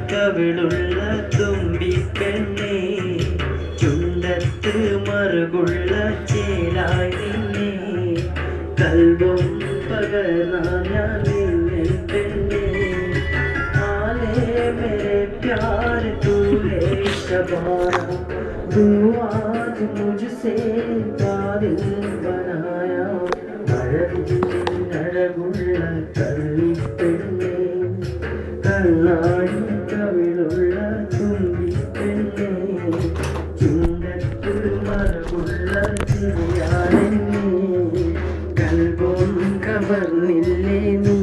കവിളുള്ള തുമ്പിപ്പെണ്ണേ ചുണ്ടത്ത് മറുകുള്ള ചേലായി നിന്നെ കൽബും പകർന്നാൻ ഞാൻ നിന്നെ പെണ്ണേ ആലേ മേരെ പ്യാർ തൂ ഹേ ശബാന तू आज मुझसे कादिल बनाया അഴകുള്ള കള്ളിപ്പെണ്ണേ കണ്ണാടി കവിളുള്ള തുമ്പിപ്പെണ്ണേ ചുണ്ടത്ത് മറുകുള്ള ചിരിയാണെന്നേ കൽബും കവർന്നില്ലേ നീ